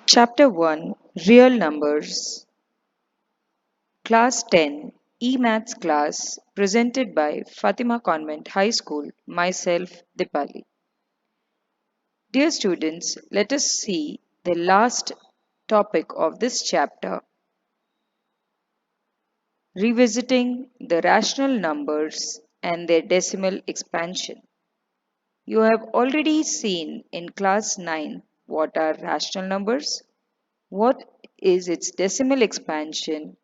Chapter 1 Real Numbers Class 10 E-Maths class presented by Fatima Convent High School, myself Dipali. Dear students, let us see the last topic of this chapter, revisiting the rational numbers and their decimal expansion. You have already seen in class 9 what are rational numbers, what is its decimal expansion,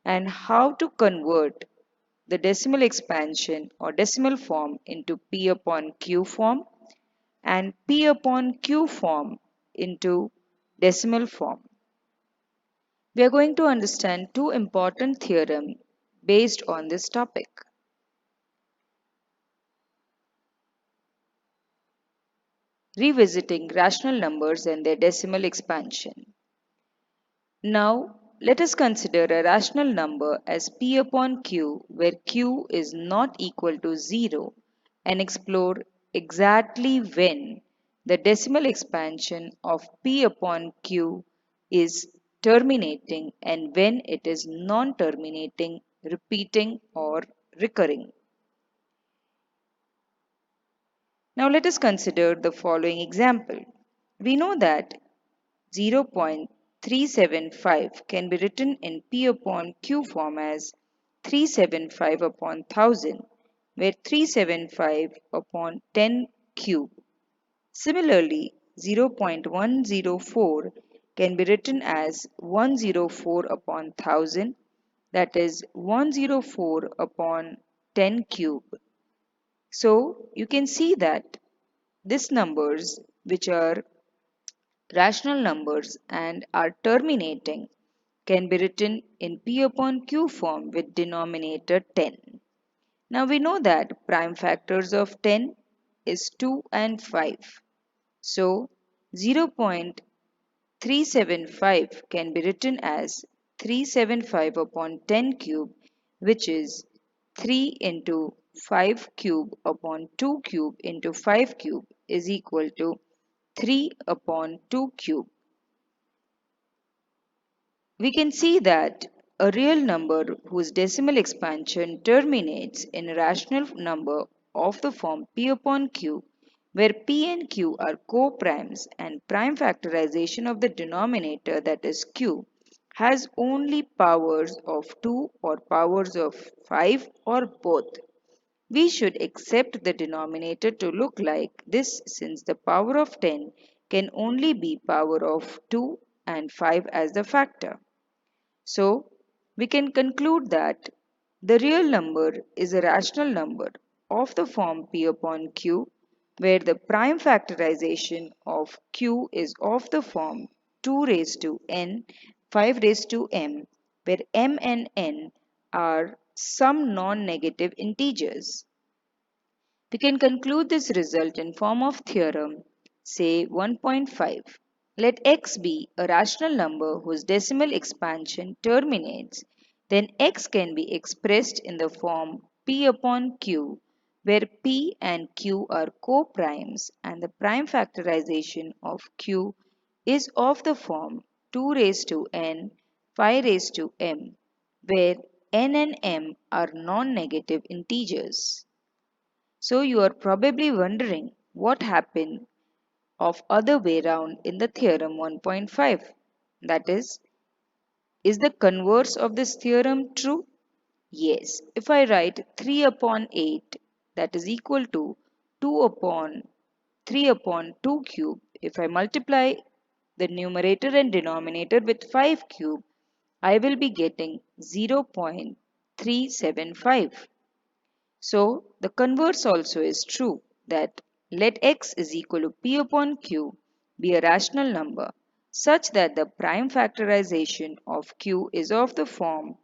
and how to convert the decimal expansion or decimal form into P upon Q form and P upon Q form into decimal form. We are going to understand two important theorems based on this topic. Revisiting rational numbers and their decimal expansion. Now, let us consider a rational number as P upon Q where Q is not equal to 0 and explore exactly when the decimal expansion of P upon Q is terminating and when it is non-terminating, repeating or recurring. Now let us consider the following example. We know that 0.375 can be written in P upon Q form as 375 upon 1000, where 375 upon 10 cube. Similarly, 0.104 can be written as 104 upon 1000, that is 104 upon 10 cube. So you can see that these numbers, which are rational numbers and are terminating, can be written in P upon Q form with denominator 10. Now we know that prime factors of 10 is 2 and 5. So 0.375 can be written as 375 upon 10 cube, which is 3 into 5 cube upon 2 cube into 5 cube is equal to 3 upon 2 cube. We can see that a real number whose decimal expansion terminates in a rational number of the form P upon Q, where P and Q are co-primes and prime factorization of the denominator, that is Q, has only powers of 2 or powers of 5 or both. We should accept the denominator to look like this since the power of 10 can only be power of 2 and 5 as the factor. So, we can conclude that the real number is a rational number of the form P upon Q, where the prime factorization of Q is of the form 2 raised to n, 5 raised to m, where m and n are some non-negative integers. We can conclude this result in form of theorem, say 1.5. Let x be a rational number whose decimal expansion terminates, then x can be expressed in the form P upon Q, where P and Q are co-primes and the prime factorization of Q is of the form 2 raised to n, 5 raised to m, where n and m are non-negative integers. So you are probably wondering what happened of other way round in the theorem 1.5. That is the converse of this theorem true? Yes, if I write 3 upon 8, that is equal to 2 upon 3 upon 2 cube. If I multiply the numerator and denominator with 5 cube, I will be getting 0.375. So the converse also is true, that let x is equal to P upon Q be a rational number such that the prime factorization of Q is of the form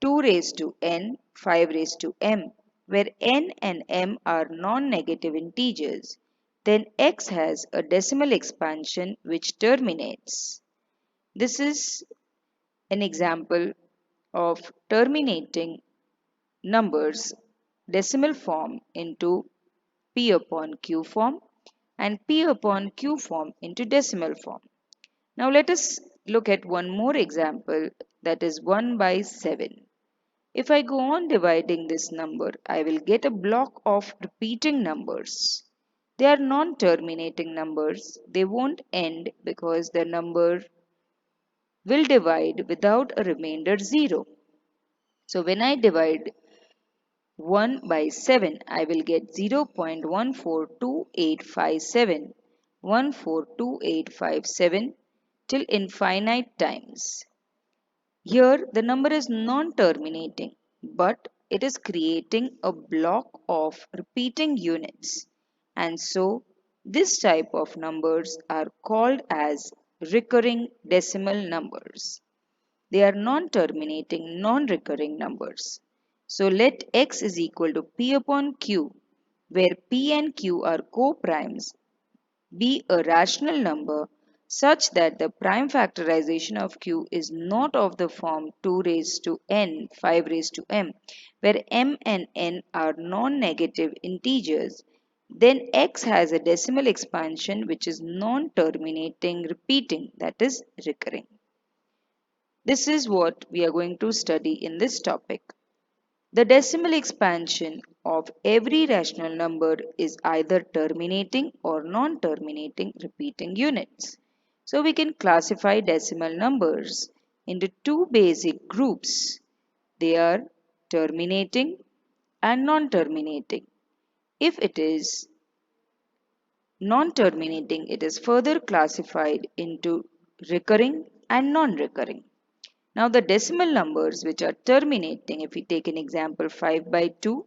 2 raised to n, 5 raised to m, where n and m are non-negative integers. Then x has a decimal expansion which terminates. This is an example of terminating numbers decimal form into P upon Q form and P upon Q form into decimal form. Now let us look at one more example, that is 1 by 7. If I go on dividing this number, I will get a block of repeating numbers. They are non-terminating numbers. They won't end because the number will divide without a remainder 0. So when I divide 1 by 7, I will get 0.142857, 142857 till infinite times. Here the number is non-terminating, but it is creating a block of repeating units, and so this type of numbers are called as recurring decimal numbers. They are non-terminating, non-recurring numbers. So let x is equal to p upon q, where p and q are co-primes, be a rational number such that the prime factorization of q is not of the form 2 raised to n, 5 raised to m, where m and n are non-negative integers. Then x has a decimal expansion which is non-terminating, repeating, that is recurring. This is what we are going to study in this topic. The decimal expansion of every rational number is either terminating or non-terminating repeating units. So we can classify decimal numbers into two basic groups. They are terminating and non-terminating. If it is non-terminating, it is further classified into recurring and non-recurring. Now the decimal numbers which are terminating, if we take an example 5 by 2,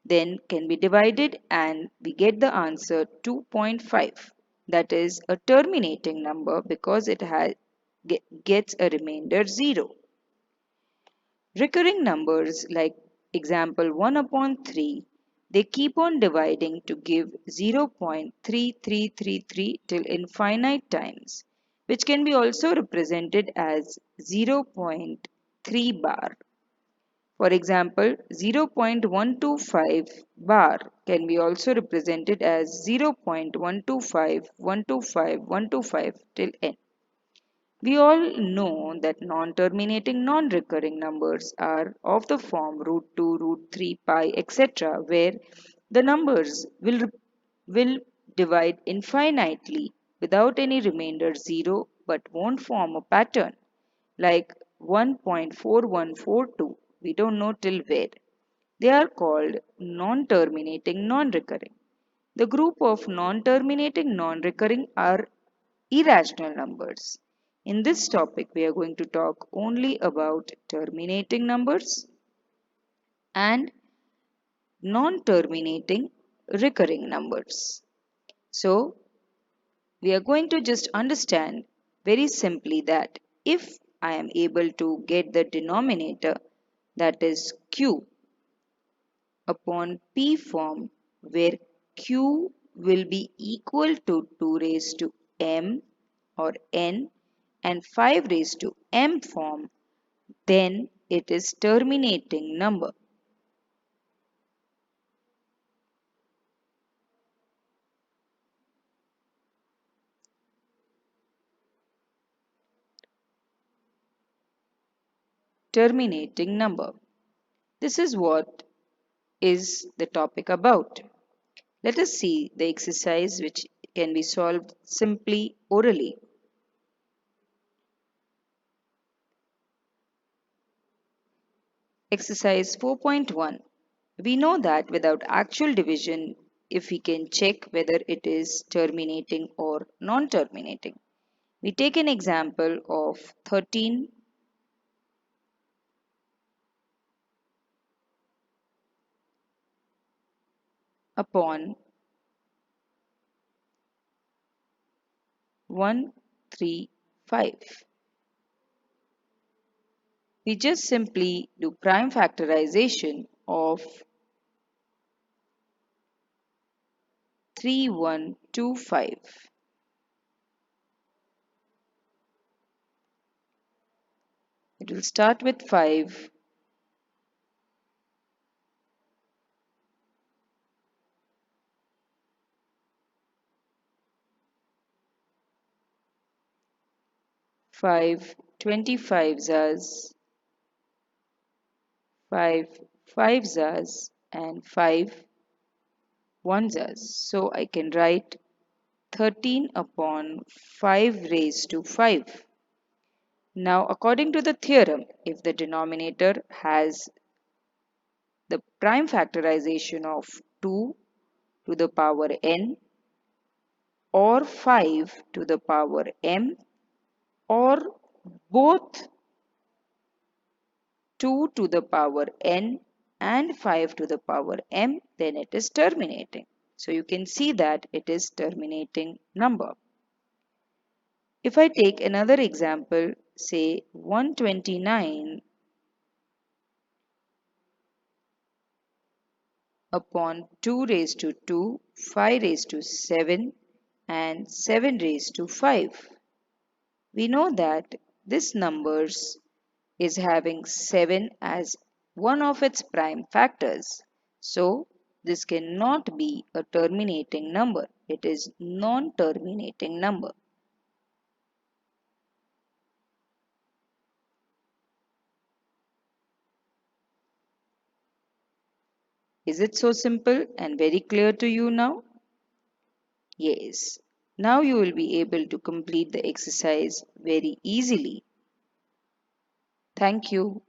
then can be divided and we get the answer 2.5. That is a terminating number because it gets a remainder 0. Recurring numbers like example 1 upon 3, they keep on dividing to give 0.3333 till infinite times, which can be also represented as 0.3 bar. For example, 0.125 bar can be also represented as 0.125 till n. We all know that non-terminating non-recurring numbers are of the form root 2, root 3, pi, etc., where the numbers will divide infinitely without any remainder 0 but won't form a pattern like 1.4142. We don't know till where. They are called non-terminating non-recurring. The group of non-terminating non-recurring are irrational numbers. In this topic, we are going to talk only about terminating numbers and non-terminating recurring numbers. So, we are going to just understand very simply that if I am able to get the denominator, that is q, upon p form, where q will be equal to 2 raised to m or n and 5 raised to m form, then it is terminating number. Terminating number. This is what is the topic about. Let us see the exercise which can be solved simply orally. Exercise 4.1. We know that without actual division, if we can check whether it is terminating or non-terminating. We take an example of 13 upon 135. We just simply do prime factorization of 3125. It will start with 5, 5 25s as 5 5s as and 5 1s as. So I can write 13 upon 5 raised to 5. Now according to the theorem, if the denominator has the prime factorization of 2 to the power n or 5 to the power m or both 2 to the power n and 5 to the power m, then it is terminating. So you can see that it is terminating number. If I take another example, say 129 upon 2 raised to 2, 5 raised to 7 and 7 raised to 5. We know that this numbers is having 7 as one of its prime factors. So this cannot be a terminating number. It is non-terminating number. Is it so simple and very clear to you now? Yes. Now you will be able to complete the exercise very easily. Thank you.